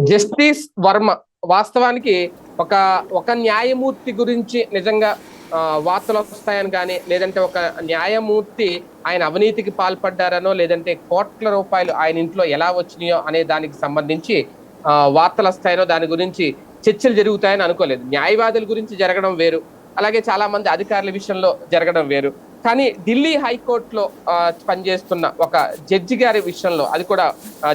Justice Varma వాస్తవానికి ఒక ఒక న్యాయమూర్తి గురించి నిజంగా వార్తలు వస్తాయని కానీ, లేదంటే ఒక న్యాయమూర్తి ఆయన అవినీతికి పాల్పడ్డారనో, లేదంటే కోట్ల రూపాయలు ఆయన ఇంట్లో ఎలా వచ్చినాయో అనే దానికి సంబంధించి వార్తలు వస్తాయనో, దాని గురించి చర్చలు జరుగుతాయని అనుకోలేదు. న్యాయవాదుల గురించి జరగడం వేరు, అలాగే చాలా మంది అధికారుల విషయంలో జరగడం వేరు. కానీ ఢిల్లీ హైకోర్టులో పనిచేస్తున్న ఒక జడ్జి గారి విషయంలో, అది కూడా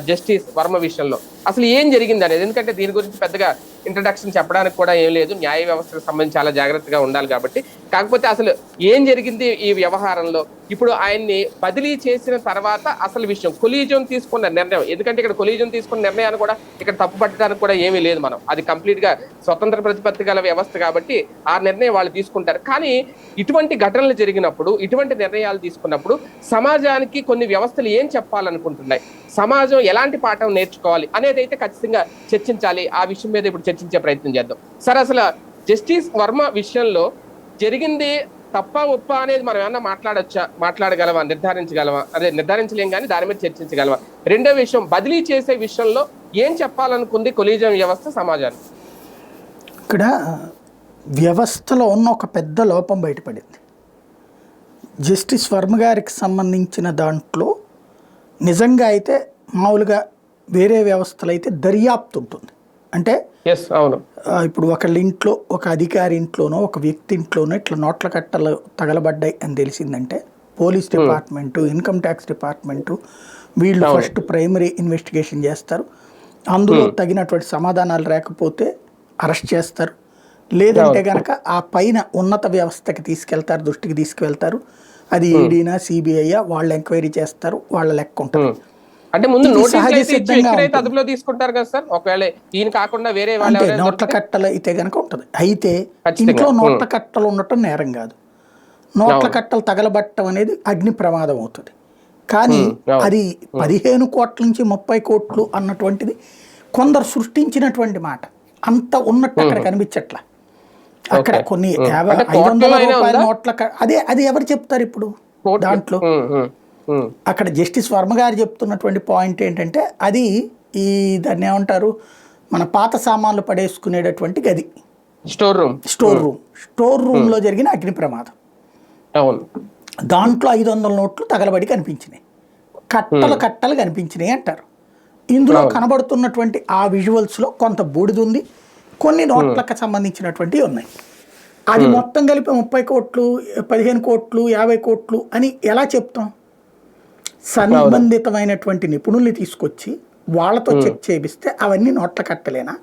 జస్టిస్ వర్మ విషయంలో అసలు ఏం జరిగింది అనేది, ఎందుకంటే దీని గురించి పెద్దగా ఇంట్రడక్షన్ చెప్పడానికి కూడా ఏం లేదు, న్యాయ వ్యవస్థకు సంబంధించి చాలా జాగ్రత్తగా ఉండాలి కాబట్టి. కాకపోతే అసలు ఏం జరిగింది ఈ వ్యవహారంలో, ఇప్పుడు ఆయన్ని బదిలీ చేసిన తర్వాత అసలు విషయం, కొలీజియం తీసుకున్న నిర్ణయం, ఎందుకంటే ఇక్కడ కొలీజియం తీసుకున్న నిర్ణయాన్ని కూడా ఇక్కడ తప్పు పట్టడానికి కూడా ఏమీ లేదు, మనం అది కంప్లీట్ గా స్వతంత్ర ప్రతిపత్తి గల వ్యవస్థ కాబట్టి ఆ నిర్ణయం వాళ్ళు తీసుకుంటారు. కానీ ఇటువంటి ఘటనలు జరిగినప్పుడు, ఇటువంటి నిర్ణయాలు తీసుకున్నప్పుడు సమాజానికి కొన్ని వ్యవస్థలు ఏం చెప్పాలనుకుంటున్నాయి, సమాజం ఎలాంటి పాఠం నేర్చుకోవాలి అనేది అయితే ఖచ్చితంగా చర్చించాలి. ఆ విషయం మీద ఇప్పుడు చర్చించే ప్రయత్నం చేద్దాం. సార్, అసలు జస్టిస్ వర్మ విషయంలో జరిగింది తప్ప ఒప్ప అనేది మనం ఏమన్నా మాట్లాడగలమా, నిర్ధారించగలమా? అదే నిర్ధారించలేం కానీ దాని మీద చర్చించగలమా? రెండో విషయం, బదిలీ చేసే విషయంలో ఏం చెప్పాలనుకుంది కొలీజియం వ్యవస్థ సమాజానికి? ఇక్కడ వ్యవస్థలో ఉన్న ఒక పెద్ద లోపం బయటపడింది. జస్టిస్ వర్మ గారికి సంబంధించిన దాంట్లో నిజంగా అయితే మామూలుగా వేరే వ్యవస్థలు అయితే దర్యాప్తు ఉంటుంది. అంటే ఇప్పుడు ఒకళ్ళ ఇంట్లో, ఒక అధికారి ఇంట్లోనో, ఒక వ్యక్తి ఇంట్లోనో ఇట్లా నోట్ల కట్టలు తగలబడ్డాయి అని తెలిసిందంటే police department, income tax department వీళ్ళు ఫస్ట్ ప్రైమరీ ఇన్వెస్టిగేషన్ చేస్తారు. అందులో తగినటువంటి సమాధానాలు లేకపోతే అరెస్ట్ చేస్తారు. లేదంటే కనుక ఆ పైన ఉన్నత వ్యవస్థకి తీసుకెళ్తారు, దృష్టికి తీసుకువెళ్తారు. అది ఈడీనా, సిబిఐ వాళ్ళు ఎంక్వైరీ చేస్తారు, వాళ్ళ లెక్క ఉంటుంది. అంటే ముందు అదుపులో తీసుకుంటారు కదా సార్, ఒకవేళ ఈయన కాకుండా వేరే వాళ్ళు నోట్ల కట్టలు అయితే కనుక ఉంటుంది. అయితే ఇంట్లో నోట్ల కట్టలు ఉండటం నేరం కాదు. నోట్ల కట్టలు తగలబట్టడం అనేది అగ్ని ప్రమాదం అవుతుంది. కానీ అది 15 కోట్ల నుంచి 30 కోట్లు అన్నటువంటిది కొందరు సృష్టించినటువంటి మాట. అంత ఉన్నట్టు అక్కడ కనిపించట్లా. అక్కడ కొన్ని 500 రూపాయల నోట్ల అది ఎవరు చెప్తారు ఇప్పుడు దాంట్లో? అక్కడ జస్టిస్ వర్మ గారు చెప్తున్నటువంటి పాయింట్ ఏంటంటే, అది దాన్ని ఏమంటారు, మన పాత సామాన్లు పడేసుకునేటటువంటి గది, స్టోర్ రూమ్ లో జరిగిన అగ్ని ప్రమాదం. దాంట్లో 500 నోట్లు తగలబడి కనిపించినాయి, కట్టలు కనిపించినాయి అంటారు. ఇందులో కనబడుతున్నటువంటి ఆ విజువల్స్ లో కొంత బూడిద ఉంది, కొన్ని నోట్లకు సంబంధించినటువంటివి ఉన్నాయి. అది మొత్తం కలిపి 30 కోట్లు, 15 కోట్లు, 50 కోట్లు అని ఎలా చెప్తాం? సంబంధితమైనటువంటి నిపుణుల్ని తీసుకొచ్చి వాళ్ళతో చెక్ చేపిస్తే అవన్నీ నోట్ల కట్టలేనా,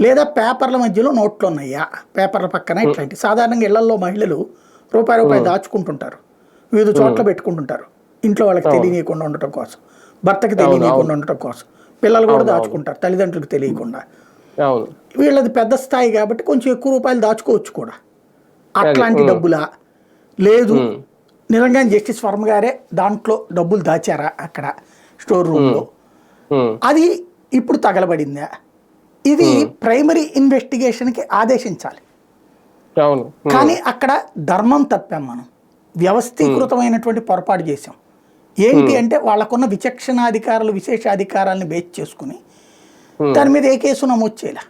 లేదా పేపర్ల మధ్యలో నోట్లు ఉన్నాయా, పేపర్ల పక్కన ఇట్లాంటి. సాధారణంగా ఇళ్లలో మహిళలు రూపాయి దాచుకుంటుంటారు, వివిధ చోట్ల పెట్టుకుంటుంటారు, ఇంట్లో వాళ్ళకి తెలియకుండా ఉండటం కోసం, భర్తకి తెలియకుండా ఉండటం కోసం. పిల్లలు కూడా దాచుకుంటారు తల్లిదండ్రులకు తెలియకుండా. వీళ్ళది పెద్ద స్థాయి కాబట్టి కొంచెం ఎక్కువ రూపాయలు దాచుకోవచ్చు కూడా. అట్లాంటి డబ్బులా? లేదు, నిజంగా జస్టిస్ వర్మ గారే దాంట్లో డబ్బులు దాచారా అక్కడ స్టోర్ రూమ్లో? అది ఇప్పుడు తగలబడిందా? ఇది ప్రైమరీ ఇన్వెస్టిగేషన్కి ఆదేశించాలి. కానీ అక్కడ ధర్మం తప్పాం మనం, వ్యవస్థీకృతమైనటువంటి పొరపాటు చేసాం. ఏంటి అంటే వాళ్ళకున్న విచక్షణాధికారులు, విశేషాధికారాలను బేస్ చేసుకుని దాని మీద ఏ కేసు నమోదు చేయలే.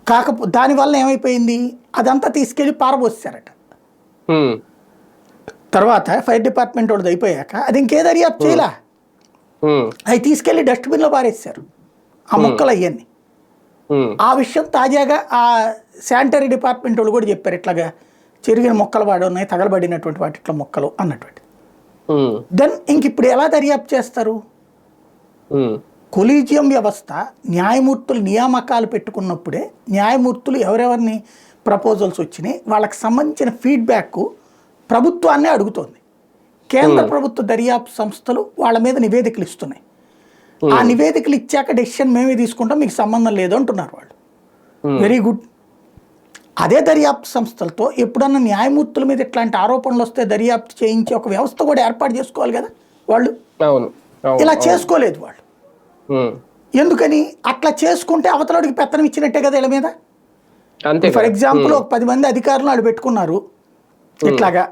కాకపోతే దానివల్ల ఏమైపోయింది, అదంతా తీసుకెళ్ళి పారబోసారట. తర్వాత ఫైర్ డిపార్ట్మెంట్ వాళ్ళది అయిపోయాక అది ఇంకే దర్యాప్తు చేయలే, అవి తీసుకెళ్లి డస్ట్బిన్లో పారేస్తారు ఆ మొక్కలు అవన్నీ. ఆ విషయం తాజాగా ఆ శానిటరీ డిపార్ట్మెంట్ వాళ్ళు కూడా చెప్పారు, ఇట్లాగా చెరిగిన మొక్కలు వాడు ఉన్నాయి, తగలబడినటువంటి వాటిట్లో మొక్కలు అన్నటువంటి. దెన్ ఇంక ఇప్పుడు ఎలా దర్యాప్తు చేస్తారు? కొలీజియం వ్యవస్థ న్యాయమూర్తులు నియామకాలు పెట్టుకున్నప్పుడే న్యాయమూర్తులు ఎవరెవరిని ప్రపోజల్స్ వచ్చినాయి వాళ్ళకి సంబంధించిన ఫీడ్బ్యాక్ ప్రభుత్వాన్నే అడుగుతోంది. కేంద్ర ప్రభుత్వ దర్యాప్తు సంస్థలు వాళ్ళ మీద నివేదికలు ఇస్తున్నాయి. ఆ నివేదికలు ఇచ్చాక డెసిషన్ మేమే తీసుకుంటాం, మీకు సంబంధం లేదు అంటున్నారు వాళ్ళు. Very good. అదే దర్యాప్తు సంస్థలతో ఎప్పుడన్నా న్యాయమూర్తుల మీద ఇట్లాంటి ఆరోపణలు వస్తే దర్యాప్తు చేయించే ఒక వ్యవస్థ కూడా ఏర్పాటు చేసుకోవాలి కదా వాళ్ళు. ఇలా చేసుకోలేదు వాళ్ళు. ఎందుకని? అట్లా చేసుకుంటే అవతలడికి పెత్తనం ఇచ్చినట్టే కదా వీళ్ళ మీద. ఫర్ ఎగ్జాంపుల్ ఒక 10 మంది అధికారులు వాళ్ళు పెట్టుకున్నారు, ఇట్లాగా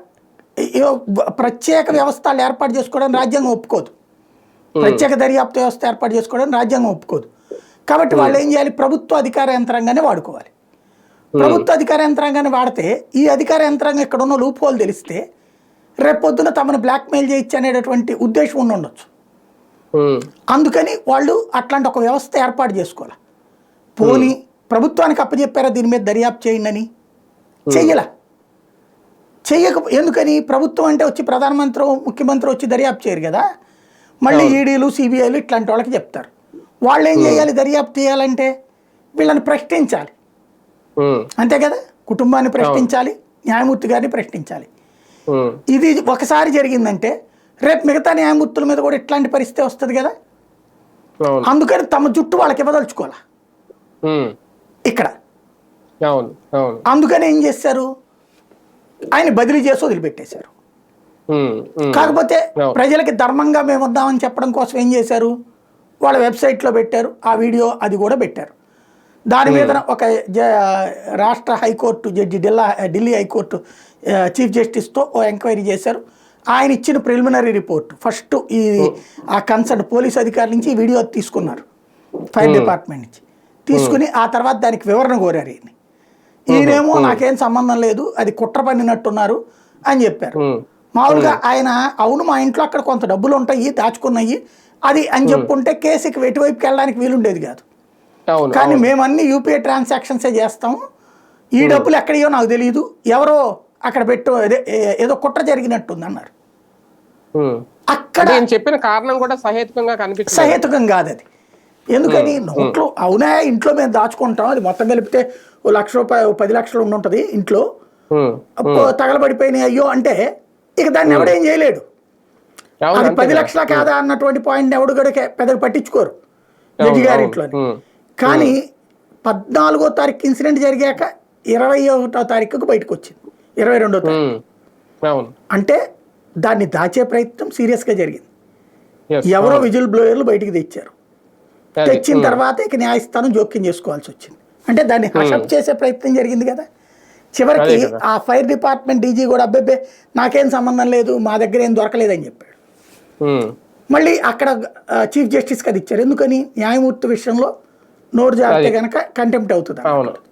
ప్రత్యేక వ్యవస్థలు ఏర్పాటు చేసుకోవడానికి రాజ్యాంగం ఒప్పుకోదు, ప్రత్యేక దర్యాప్తు వ్యవస్థ ఏర్పాటు చేసుకోవడానికి రాజ్యాంగం ఒప్పుకోదు. కాబట్టి వాళ్ళు ఏం చేయాలి, ప్రభుత్వ అధికార యంత్రాంగానే వాడుకోవాలి. ప్రభుత్వ అధికార యంత్రాంగాన్ని వాడితే ఈ అధికార యంత్రాంగం ఇక్కడ ఉన్న లూప్ హోల్ తెలిస్తే రేపొద్దున తమను బ్లాక్మెయిల్ చేయొచ్చు అనేటటువంటి ఉద్దేశం ఉండొచ్చు. అందుకని వాళ్ళు అట్లాంటి ఒక వ్యవస్థ ఏర్పాటు చేసుకోవాలి. పోనీ ప్రభుత్వానికి అప్పచెప్పారా దీని మీద దర్యాప్తు చేయండి అని, ఎందుకని ప్రభుత్వం అంటే వచ్చి ప్రధానమంత్రి ముఖ్యమంత్రి వచ్చి దర్యాప్తు చేయరు కదా, మళ్ళీ ఈడీలు సిబిఐలు ఇట్లాంటి వాళ్ళకి చెప్తారు. వాళ్ళు ఏం చేయాలి, దర్యాప్తు చేయాలంటే వీళ్ళని ప్రశ్నించాలి, అంతే కదా, కుటుంబాన్ని ప్రశ్నించాలి, న్యాయమూర్తి గారిని ప్రశ్నించాలి. ఇది ఒకసారి జరిగిందంటే రేపు మిగతా న్యాయమూర్తుల మీద కూడా ఇట్లాంటి పరిస్థితి వస్తుంది కదా. అందుకని తమ జుట్టు వాళ్ళకి ఇవ్వదలుచుకోవాలి ఇక్కడ. అందుకని ఏం చేశారు, ఆయన బదిలీ చేసి వదిలిపెట్టేశారు. కాకపోతే ప్రజలకి ధర్మంగా మేము వద్దామని చెప్పడం కోసం ఏం చేశారు, వాళ్ళ వెబ్సైట్లో పెట్టారు, ఆ వీడియో అది కూడా పెట్టారు. దాని మీద ఒక రాష్ట్ర high court judge Delhi high court chief జస్టిస్తో ఓ ఎంక్వైరీ చేశారు. ఆయన ఇచ్చిన ప్రిలిమినరీ రిపోర్ట్ ఫస్ట్ ఆ కన్సర్న్ పోలీస్ అధికారి నుంచి ఈ వీడియో తీసుకున్నారు, ఫైర్ డిపార్ట్మెంట్ నుంచి తీసుకుని ఆ తర్వాత దానికి వివరణ కోరారు. ఈయనేమో నాకేం సంబంధం లేదు, అది కుట్ర పన్నినట్టున్నారు అని చెప్పారు. మామూలుగా ఆయన అవును మా ఇంట్లో అక్కడ కొంత డబ్బులు ఉంటాయి దాచుకున్నాయి అది అని చెప్పుంటే కేసుకి ఎటువైపుకి వెళ్ళడానికి వీలుండేది కాదు. కానీ మేము అన్ని యూపీఐ ట్రాన్సాక్షన్సే చేస్తాము, ఈ డబ్బులు ఎక్కడయో నాకు తెలియదు, ఎవరో అక్కడ పెట్టు ఏదో కుట్ర జరిగినట్టుంది అన్నారు. అక్కడ చెప్పిన కారణం కూడా సహేతుకం కాదు అది. ఎందుకని నోట్లు అవునా ఇంట్లో మేము దాచుకుంటాం, అది మొత్తం కలిపితే ₹1,00,000 10 లక్షలు ఉండుంటది ఇంట్లో, తగలబడిపోయినాయి అయ్యో అంటే ఇక దాన్ని ఎవడేం చేయలేడు. అది 10 లక్షల కాదా అన్నటువంటి పాయింట్ ఎవడు కూడా పెద్దగా పట్టించుకోరు జడ్జి గారి ఇంట్లో. కానీ 14వ తారీఖు ఇన్సిడెంట్ జరిగాక 21వ తారీఖుకు బయటకు వచ్చింది, 22వ తారీఖు. అంటే దాన్ని దాచే ప్రయత్నం సీరియస్గా జరిగింది. ఎవరో విజిల్ బ్లోయర్లు బయటికి తెచ్చారు, తెచ్చిన తర్వాత ఇక న్యాయస్థానం జోక్యం చేసుకోవాల్సి వచ్చింది. అంటే దాన్ని హషప్ చేసే ప్రయత్నం జరిగింది కదా. చివరికి ఆ ఫైర్ డిపార్ట్మెంట్ డీజీ కూడా అబ్బెబ్బే నాకేం సంబంధం లేదు, మా దగ్గర ఏం దొరకలేదని చెప్పాడు. మళ్ళీ అక్కడ చీఫ్ జస్టిస్కి అది ఇచ్చారు. ఎందుకని, న్యాయమూర్తి విషయంలో నోరు జారితే కనుక కంటెంప్ట్ అవుతుంది.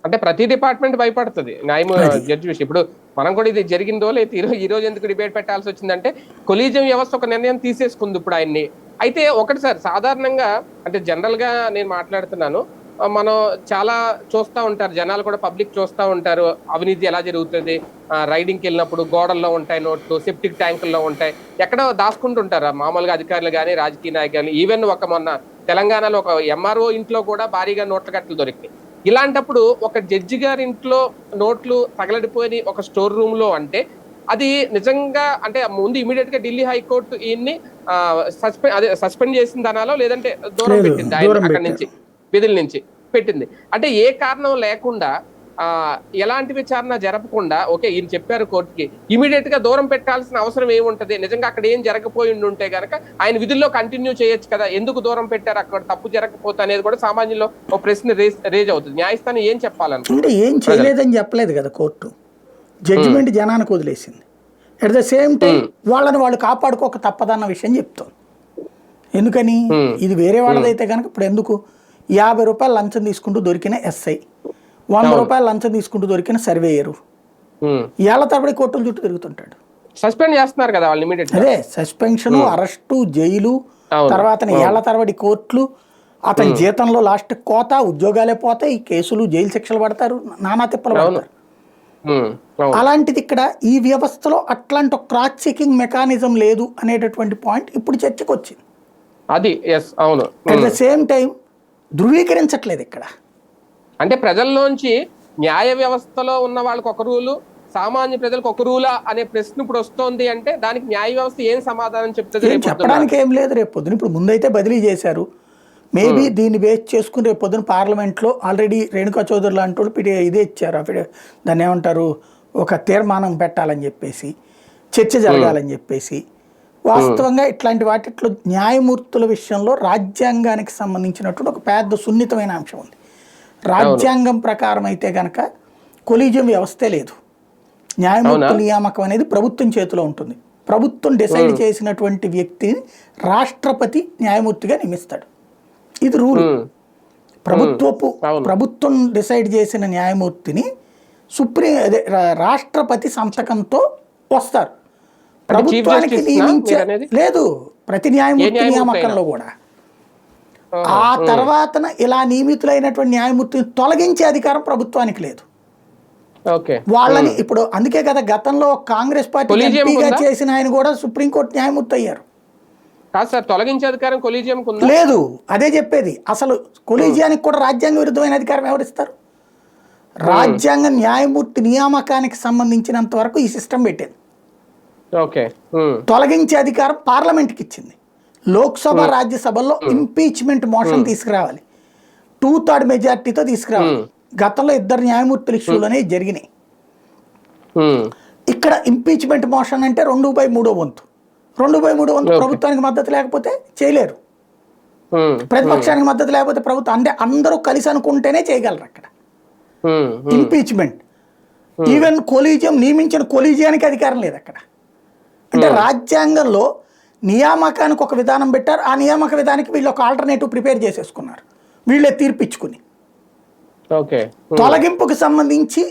అంటే ప్రతి డిపార్ట్మెంట్ భయపడుతుంది జడ్జి విషయం. ఇప్పుడు మనం కూడా ఇది జరిగిందో లేదు ఈ రోజు ఎందుకు డిబేట్ పెట్టాల్సి వచ్చిందంటే కొలీజియం వ్యవస్థ ఒక నిర్ణయం తీసేసుకుంది ఇప్పుడు ఆయన్ని. అయితే ఒకటి సార్, సాధారణంగా అంటే జనరల్ గా నేను మాట్లాడుతున్నాను, మనం చాలా చూస్తూ ఉంటారు, జనాలు కూడా పబ్లిక్ చూస్తూ ఉంటారు అవినీతి ఎలా జరుగుతుంది. రైడింగ్కి వెళ్ళినప్పుడు గోడల్లో ఉంటాయి నోట్లు, సెప్టిక్ ట్యాంకుల్లో ఉంటాయి, ఎక్కడో దాచుకుంటుంటారు మామూలుగా అధికారులు కానీ రాజకీయ నాయకులు. ఈవెన్ మొన్న తెలంగాణలో ఒక ఎంఆర్ఓ ఇంట్లో కూడా భారీగా నోట్ల కట్టలు దొరికినాయి. ఇలాంటప్పుడు ఒక జడ్జి గారి ఇంట్లో నోట్లు తగలడిపోయి ఒక స్టోర్ రూమ్ లో అంటే అది నిజంగా అంటే ముందు ఇమీడియట్ గా ఢిల్లీ హైకోర్టు ఈయన్ని సస్పెండ్ చేసింది అనాలో, లేదంటే దూరం పెట్టింది ఆయన అక్కడి నుంచి విధుల నుంచి పెట్టింది. అంటే ఏ కారణం లేకుండా ఎలాంటి విచారణ జరపకుండా ఓకే ఈయన చెప్పారు కోర్టుకి, ఇమీడియట్ గా దూరం పెట్టాల్సిన అవసరం ఏముంటది? నిజంగా అక్కడ ఏం జరగపోయి ఉంటే గనక ఆయన విధుల్లో కంటిన్యూ చేయొచ్చు కదా, ఎందుకు దూరం పెట్టారు, అక్కడ తప్పు జరగకపోతే అనేది కూడా సామాన్యంలో ఒక ప్రశ్న రేజ్ అవుతుంది. న్యాయస్థానం ఏం చెప్పాలంటే ఏం చేయలేదని చెప్పలేదు కదా కోర్టు, జడ్జిమెంట్ జనానికి వదిలేసింది. అట్ ద సేమ్ టైం వాళ్ళని వాళ్ళు కాపాడుకోక తప్పదన్న విషయం చెప్తాం. ఎందుకని, ఇది వేరే వాళ్ళదైతే కనుక ఇప్పుడు ఎందుకు ₹50 లంచం తీసుకుంటూ దొరికిన ఎస్ఐ, ₹100 లంచం తీసుకుంటూ దొరికిన సర్వేయరు ఏళ్ల తరబడి కోర్టుల చుట్టూ తిరుగుతుంటాడు. సస్పెండ్ చేస్తున్నారు కదా వాళ్ళు ఇమిడియట్. అదే సస్పెన్షన్, అరెస్టు, జైలు, తర్వాత ఏళ్ల తరబడి కోర్టులు, అతని జీతంలో లాస్ట్ కోత, ఉద్యోగాలే పోతాయి, కేసులు, జైలు శిక్షలు పడతారు, నానా తిప్పలు పడతారు. అలాంటిది ఇక్కడ ఈ వ్యవస్థలో అట్లాంటి ఒక క్రాస్ చెకింగ్ మెకానిజం లేదు అనేటటువంటి పాయింట్ ఇప్పుడు చర్చకు వచ్చింది. అది అవును. అట్ ద సేమ్ టైం ధృవీకరించట్లేదు ఇక్కడ. అంటే ప్రజల్లోంచి న్యాయ వ్యవస్థలో ఉన్న వాళ్ళకి ఒక రూలు, సామాన్య ప్రజలకు ఒక రూలా అనే ప్రశ్న ఇప్పుడు వస్తోంది. అంటే దానికి న్యాయ వ్యవస్థ ఏం సమాధానం చెప్తుంది? చెప్పడానికి ఏం లేదు. రేపు పొద్దున ఇప్పుడు ముందైతే బదిలీ చేశారు, మేబీ దీన్ని బేస్ చేసుకుని రేపు పొద్దున పార్లమెంట్లో ఆల్రెడీ రేణుకా చౌదరి లాంటి వాళ్ళు ఇదే ఇచ్చారు, దాన్ని ఏమంటారు, ఒక తీర్మానం పెట్టాలని చెప్పేసి, చర్చ జరగాలని చెప్పేసి. వాస్తవంగా ఇట్లాంటి వాటిట్లో న్యాయమూర్తుల విషయంలో రాజ్యాంగానికి సంబంధించినటువంటి ఒక పెద్ద సున్నితమైన అంశం ఉంది. రాజ్యాంగం ప్రకారం అయితే కనుక కొలీజియం వ్యవస్థే లేదు, న్యాయమూర్తుల నియామకం అనేది ప్రభుత్వం చేతిలో ఉంటుంది. ప్రభుత్వం డిసైడ్ చేసినటువంటి వ్యక్తిని రాష్ట్రపతి న్యాయమూర్తిగా నియమిస్తాడు, ఇది రూల్. ప్రభుత్వం డిసైడ్ చేసిన న్యాయమూర్తిని రాష్ట్రపతి సంతకంతో వస్తారు. ప్రభుత్వానికి నియమించే లేదు, ప్రతి న్యాయమూర్తి నియామకంలో కూడా. ఆ తర్వాత ఇలా నియమితులైనటువంటి న్యాయమూర్తిని తొలగించే అధికారం ప్రభుత్వానికి లేదు. వాళ్ళని ఇప్పుడు అందుకే కదా గతంలో కాంగ్రెస్ పార్టీ ఎంపీగా చేసిన ఆయన కూడా సుప్రీంకోర్టు న్యాయమూర్తి అయ్యారు. తొలగించే అధికారం కొలీజియం లేదు. అదే చెప్పేది. అసలు కొలీజియానికి కూడా రాజ్యాంగ విరుద్ధమైన అధికారం ఎవరిస్తారు? రాజ్యాంగ న్యాయమూర్తి నియామకానికి సంబంధించినంత వరకు ఈ సిస్టమ్ పెట్టింది. తొలగించే అధికారం పార్లమెంట్కి ఇచ్చింది. లోక్సభ రాజ్యసభల్లో ఇంపీచ్మెంట్ మోషన్ తీసుకురావాలి, 2/3 మెజార్టీతో తీసుకురావాలి. గతంలో 2 న్యాయమూర్తుల ఇష్యూలోనే జరిగినాయి. ఇక్కడ ఇంపీచ్మెంట్ మోషన్ అంటే 2/3 వంతు. 2/3 వంతు ప్రభుత్వానికి మద్దతు లేకపోతే చేయలేరు, ప్రతిపక్షానికి మద్దతు లేకపోతే ప్రభుత్వం, అంటే అందరూ కలిసి అనుకుంటేనే చేయగలరు అక్కడ ఇంపీచ్మెంట్. ఈవెన్ కొలీజియం నియమించిన కొలీజియానికి అధికారం లేదు అక్కడ. అంటే రాజ్యాంగంలో నియామకానికి ఒక విధానం పెట్టారు, ఆ నియామక విధానానికి వీళ్ళు ఒక ఆల్టర్నేటివ్ ప్రిపేర్ చేసేసుకున్నారు, వీళ్ళే తీర్పిచ్చుకుని. తొలగింపుకు సంబంధించి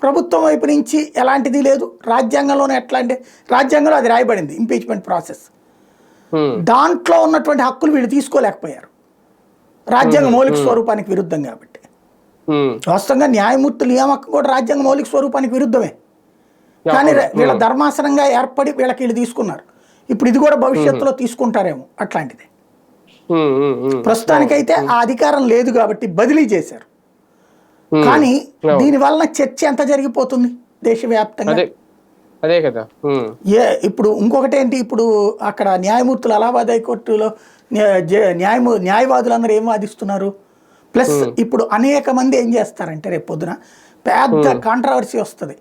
ప్రభుత్వం వైపు నుంచి ఎలాంటిది లేదు. రాజ్యాంగంలోనే ఎట్లా అంటే రాజ్యాంగంలో అది రాయబడింది ఇంపీచ్మెంట్ ప్రాసెస్. దాంట్లో ఉన్నటువంటి హక్కులు వీళ్ళు తీసుకోలేకపోయారు, రాజ్యాంగ మౌలిక స్వరూపానికి విరుద్ధం కాబట్టి. వాస్తవంగా న్యాయమూర్తుల నియామకం కూడా రాజ్యాంగ మౌలిక స్వరూపానికి విరుద్ధమే, కానీ వీళ్ళ ధర్మాసనంగా ఏర్పడి వీళ్ళకి వీళ్ళు తీసుకున్నారు. ఇప్పుడు ఇది కూడా భవిష్యత్తులో తీసుకుంటారేమో అట్లాంటిది. ప్రస్తుతానికైతే ఆ అధికారం లేదు కాబట్టి బదిలీ చేశారు. కానీ దీని వలన చర్చ ఎంత జరిగిపోతుంది దేశవ్యాప్తంగా. ఇప్పుడు ఇంకొకటి ఏంటి, ఇప్పుడు అక్కడ న్యాయమూర్తులు అలహాబాద్ హైకోర్టులో న్యాయవాదులందరూ ఏం వాదిస్తున్నారు. ప్లస్ ఇప్పుడు అనేక మంది ఏం చేస్తారంటే రేపు పొద్దున పెద్ద కాంట్రవర్సీ వస్తుంది.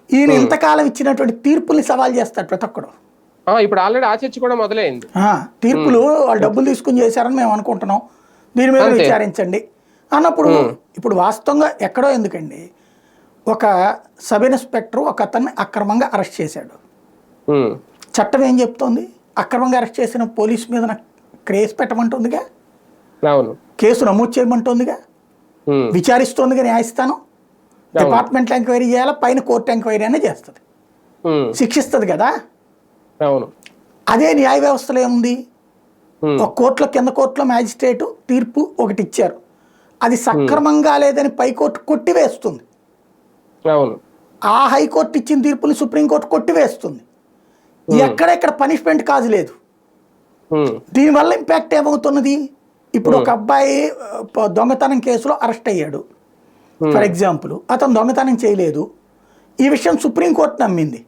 ఈయన ఇంతకాలం ఇచ్చినటువంటి తీర్పుల్ని సవాల్ చేస్తాడు ప్రతి ఒక్కడు. ఇప్పుడు ఆల్రెడీ ఆ చర్చ కూడా మొదలైంది. తీర్పులు వాళ్ళు డబ్బులు తీసుకుని చేశారని మేము అనుకుంటున్నాం, దీని మీద విచారించండి అన్నప్పుడు. ఇప్పుడు వాస్తవంగా ఎక్కడో ఎందుకండి, ఒక సబ్ ఇన్స్పెక్టర్ ఒక అతన్ని అక్రమంగా అరెస్ట్ చేశాడు. చట్టం ఏం చెప్తోంది? అక్రమంగా అరెస్ట్ చేసిన పోలీస్ మీద కేసు పెట్టమంటుందిగా, కేసు నమోదు చేయమంటుందిగా, విచారిస్తోందిగా న్యాయస్థానం. డిపార్ట్మెంట్ ఎంక్వైరీ చేయాలా, పైన కోర్టు ఎంక్వైరీ అనే చేస్తుంది, శిక్షిస్తుంది కదా. అదే న్యాయ వ్యవస్థలో ఏముంది, ఒక కోర్టులో కింద కోర్టులో మ్యాజిస్ట్రేటు తీర్పు ఒకటి ఇచ్చారు, అది సక్రమంగా లేదని పైకోర్టు కొట్టివేస్తుంది. ఆ హైకోర్టు ఇచ్చిన తీర్పుని సుప్రీంకోర్టు కొట్టివేస్తుంది. ఎక్కడెక్కడ పనిష్మెంట్ కాజ్ లేదు. దీనివల్ల ఇంపాక్ట్ ఏమవుతున్నది, ఇప్పుడు ఒక అబ్బాయి దొంగతనం కేసులో అరెస్ట్ అయ్యాడు ఫర్ ఎగ్జాంపుల్, అతను దొంగతనం చేయలేదు, ఈ విషయం సుప్రీంకోర్టు నమ్మింది,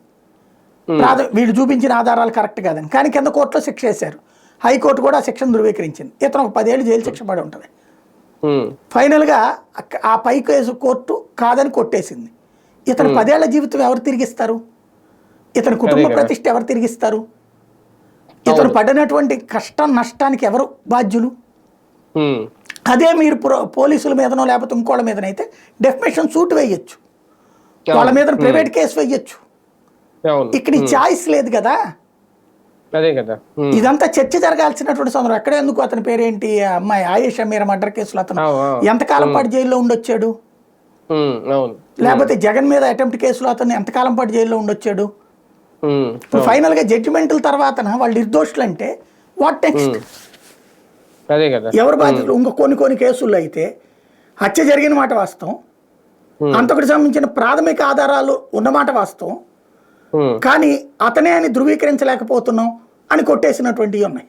వీళ్ళు చూపించిన ఆధారాలు కరెక్ట్ కాదని, కానీ కింద కోర్టులో శిక్ష వేశారు, హైకోర్టు కూడా ఆ శిక్షను ధృవీకరించింది, ఇతను ఒక 10 ఏళ్ళు జైలు శిక్ష పడి ఉంటుంది. ఫైనల్గా ఆ పై కేసు కోర్టు కాదని కొట్టేసింది. ఇతను 10 ఏళ్ల జీవితం ఎవరు తిరిగిస్తారు? ఇతని కుటుంబ ప్రతిష్ట ఎవరు తిరిగిస్తారు? ఇతను పడినటువంటి కష్టం నష్టానికి ఎవరు బాధ్యులు? అదే మీరు పోలీసుల మీదనో లేకపోతే ఇంకోళ్ళ మీదనైతే డెఫమేషన్ సూట్ వేయచ్చు, వాళ్ళ మీద ప్రైవేట్ కేసు వేయచ్చు. ఇక్కడ ఈ ఛాయిస్ లేదు కదా. ఇదంతా చర్చ జరగాల్సినటువంటి సందర్భం. ఎక్కడ ఎందుకు అతని పేరేంటి, అమ్మాయి ఆయేషా మీరా మర్డర్ కేసులో అతను ఎంతకాలం పాటు జైల్లో ఉండొచ్చాడు? లేకపోతే జగన్ మీద అటెంప్ట్ కేసులో అతను ఎంతకాలం పాటు జైల్లో ఉండొచ్చాడు? ఫైనల్ గా జడ్జిమెంట్ల తర్వాత వాళ్ళు నిర్దోషులు అంటే వాట్ నెక్స్ట్? ఎవరు బాధ్యతలు? ఇంకా కొన్ని కేసుల్లో అయితే హత్య జరిగిన మాట వాస్తవం, అంతకుడికి సంబంధించిన ప్రాథమిక ఆధారాలు ఉన్నమాట వాస్తవం, కానీ అతనే అని ధృవీకరించలేకపోతున్నాం అని కొట్టేసినటువంటివి ఉన్నాయి.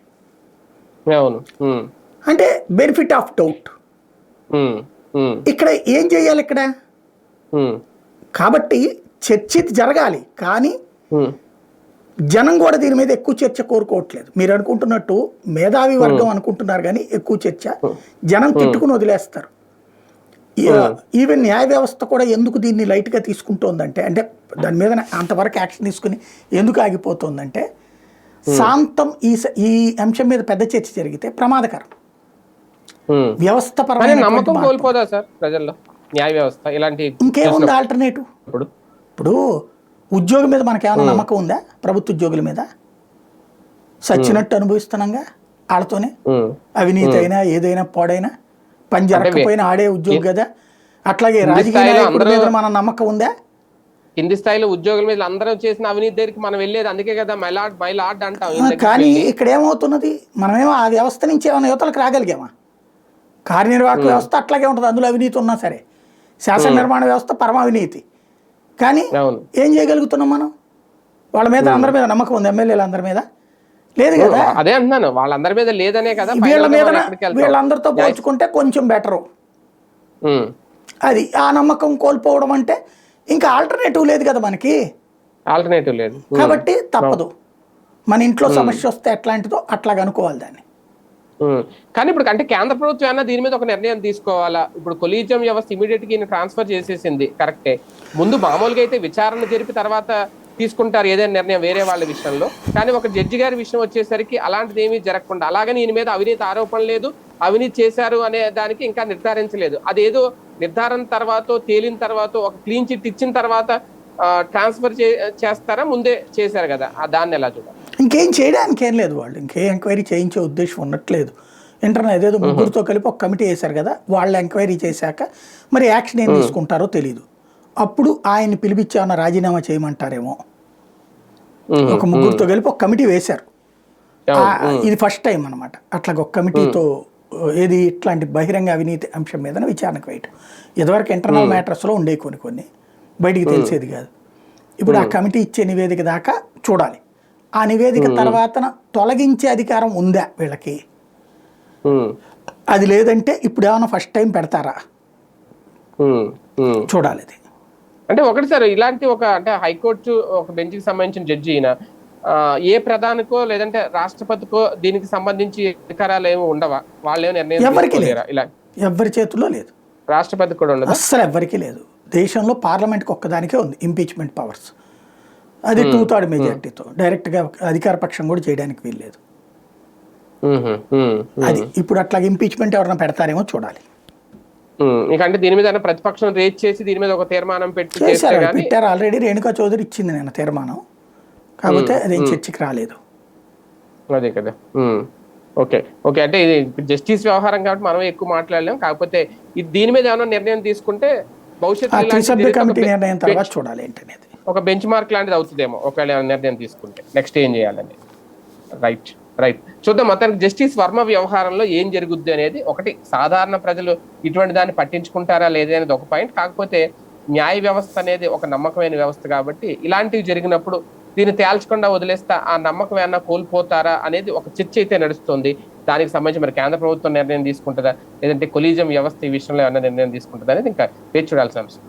అంటే బెనిఫిట్ ఆఫ్ డౌట్. ఇక్కడ ఏం చేయాలి ఇక్కడ? కాబట్టి చర్చ జరగాలి, కానీ జనం కూడా దీని మీద ఎక్కువ చర్చ కోరుకోవట్లేదు. మీరు అనుకుంటున్నట్టు మేధావి వర్గం అనుకుంటున్నారు, కానీ ఎక్కువ చర్చ జనం తిట్టుకుని వదిలేస్తారు. ఈవెన్ న్యాయ వ్యవస్థ కూడా ఎందుకు దీన్ని లైట్గా తీసుకుంటోందంటే, అంటే దాని మీద అంతవరకు యాక్షన్ తీసుకుని ఎందుకు ఆగిపోతుందంటే, శాంతం ఈ అంశం మీద పెద్ద చర్చ జరిగితే ప్రమాదకరం. వ్యవస్థ పరమైన ఇంకేముంది ఆల్టర్నేటివ్? ఇప్పుడు ఉద్యోగం మీద మనకేమైనా నమ్మకం ఉందా? ప్రభుత్వ ఉద్యోగుల మీద సచ్చినట్టు అనుభవిస్తున్నాగా వాళ్ళతోనే, అవినీతి అయినా ఏదైనా పాడైనా పని జరగకపోయినా ఆడే ఉద్యోగి కదా. అట్లాగే రాజకీయ నాయకుడి మీద మన నమ్మకం ఉందా? కింది స్థాయిలో ఉద్యోగుల మీద అందరూ చేసిన అవినీతి దగ్గరికి మనం వెళ్ళేది అందుకే కదా మైలాడ్ అంటాం. కానీ ఇక్కడ ఏమవుతున్నది, మనమేమో ఆ వ్యవస్థ నుంచి ఏమైనా యువతలకు రాగలిగామా? కార్యనిర్వాహక వ్యవస్థ అట్లాగే ఉంటుంది, అందులో అవినీతి ఉన్నా సరే. శాసన నిర్మాణ వ్యవస్థ పరమ అవినీతి. కానీ ఏం చేయగలుగుతున్నాం మనం? వాళ్ళ మీద అందరి మీద నమ్మకం ఉంది, ఎమ్మెల్యేలు అందరి మీద లేదు కదా. అదే అంటున్నాను, వాళ్ళందరి మీద లేదనే కదా. వీళ్ళ మీద వీళ్ళందరితో పోల్చుకుంటే కొంచెం బెటరు. అది ఆ నమ్మకం కోల్పోవడం అంటే ఇంకా ఆల్టర్నేటివ్ లేదు కదా మనకి. ఆల్టర్నేటివ్ లేదు కాబట్టి తప్పదు. మన ఇంట్లో సమస్య వస్తే ఎట్లాంటిదో అట్లాగా అనుకోవాలి దాన్ని. కానీ ఇప్పుడు అంటే కేంద్ర ప్రభుత్వం ఏమన్నా దీని మీద ఒక నిర్ణయం తీసుకోవాలా? ఇప్పుడు కొలీజియం వ్యవస్థ ఇమీడియట్ గా ట్రాన్స్ఫర్ చేసేసింది, కరెక్టే. ముందు మామూలుగా అయితే విచారణ జరిపి తర్వాత తీసుకుంటారు ఏదైనా నిర్ణయం వేరే వాళ్ళ విషయంలో. కానీ ఒక జడ్జి గారి విషయం వచ్చేసరికి అలాంటిది ఏమీ జరగకుండా, అలాగని ఈయన మీద అవినీతి ఆరోపణ లేదు, అవినీతి చేశారు అనే దానికి ఇంకా నిర్ధారించలేదు. అదేదో నిర్ధారణ తర్వాత తేలిన తర్వాత ఒక క్లీన్ చిట్ ఇచ్చిన తర్వాత ట్రాన్స్ఫర్ చేస్తారా? ముందే చేశారు కదా, దాన్ని ఎలా చూడాలి? ఇంకేం చేయడానికి ఏం లేదు, వాళ్ళు ఇంకే ఎంక్వైరీ చేయించే ఉద్దేశం ఉన్నట్లేదు. ఇంటర్నల్ ఏదేదో ముగ్గురితో కలిపి ఒక కమిటీ వేశారు కదా, వాళ్ళు ఎంక్వైరీ చేశాక మరి యాక్షన్ ఏం తీసుకుంటారో తెలియదు. అప్పుడు ఆయన్ని పిలిపించి ఏమన్నా రాజీనామా చేయమంటారేమో. ఒక ముగ్గురితో కలిపి ఒక కమిటీ వేశారు, ఇది ఫస్ట్ టైం అనమాట. అట్లాగ ఒక కమిటీతో ఏది ఇట్లాంటి బహిరంగ అవినీతి అంశం మీద విచారణకు వేయటం. ఇదివరకు ఇంటర్నల్ మ్యాటర్స్లో ఉండే కొన్ని బయటికి తెలిసేది కాదు. ఇప్పుడు ఆ కమిటీ ఇచ్చే నివేదిక దాకా చూడాలి. ఆ నివేదిక తర్వాత తొలగించే అధికారం ఉందా వీళ్ళకి? అది లేదంటే ఇప్పుడు ఏమైనా ఫస్ట్ టైం పెడతారా చూడాలి. అది అంటే ఒకటి సార్, ఇలాంటి ఒక అంటే హైకోర్టు ఒక బెంచ్కి సంబంధించిన జడ్జి అయినా ఏ ప్రధానికో లేదంటే రాష్ట్రపతికో దీనికి సంబంధించి అధికారాలు ఏమి ఉండవా? వాళ్ళు ఏమో నిర్ణయం ఇలా ఎవరి చేతుల్లో లేదు, రాష్ట్రపతి కూడా ఉండదు, అస్సలు ఎవరికి లేదు. దేశంలో పార్లమెంట్కి ఒక్కదానికే ఉంది ఇంపీచ్మెంట్ పవర్స్, అది 2/3 మెజార్టీతో. డైరెక్ట్గా అధికార పక్షం కూడా చేయడానికి వీల్లేదు. అది ఇప్పుడు అట్లాగే ఇంపీచ్మెంట్ ఎవరైనా పెడతారేమో చూడాలి. అంటే దీని మీద ప్రతిపక్షం రేజ్ చేసి దీని మీద ఒక తీర్మానం పెట్టారు ఆల్రెడీ. రేణుకా చౌదరి ఇచ్చింది నేను తీర్మానం, కాకపోతే అదేం చర్చకి రాలేదు. అదే కదా. ఓకే ఓకే, అంటే ఇది జస్టిస్ వ్యవహారం కాబట్టి మనం ఎక్కువ మాట్లాడలేం. కాకపోతే దీని మీద ఏమైనా నిర్ణయం తీసుకుంటే భవిష్యత్తు కమిటీ నిర్ణయం తర్వాత చూడాలి ఏంటనేది, ఒక బెంచ్ మార్క్ లాంటిది అవుతుందేమో ఒకవేళ నిర్ణయం తీసుకుంటే నెక్స్ట్ ఏం చేయాలని. రైట్ రైట్, చూద్దాం. మొత్తానికి జస్టిస్ వర్మ వ్యవహారంలో ఏం జరుగుద్ది అనేది ఒకటి. సాధారణ ప్రజలు ఇటువంటి దాన్ని పట్టించుకుంటారా లేదనేది ఒక పాయింట్. కాకపోతే న్యాయ వ్యవస్థ అనేది ఒక నమ్మకమైన వ్యవస్థ కాబట్టి ఇలాంటివి జరిగినప్పుడు దీన్ని తేల్చకుండా వదిలేస్తా ఆ నమ్మకం ఏమన్నా కోల్పోతారా అనేది ఒక చర్చ అయితే నడుస్తుంది. దానికి సంబంధించి మరి కేంద్ర ప్రభుత్వం నిర్ణయం తీసుకుంటుందా లేదంటే కొలీజియం వ్యవస్థ ఈ విషయంలో ఏమన్నా నిర్ణయం తీసుకుంటుందా అనేది ఇంకా వేచి చూడాల్సిన అంశం.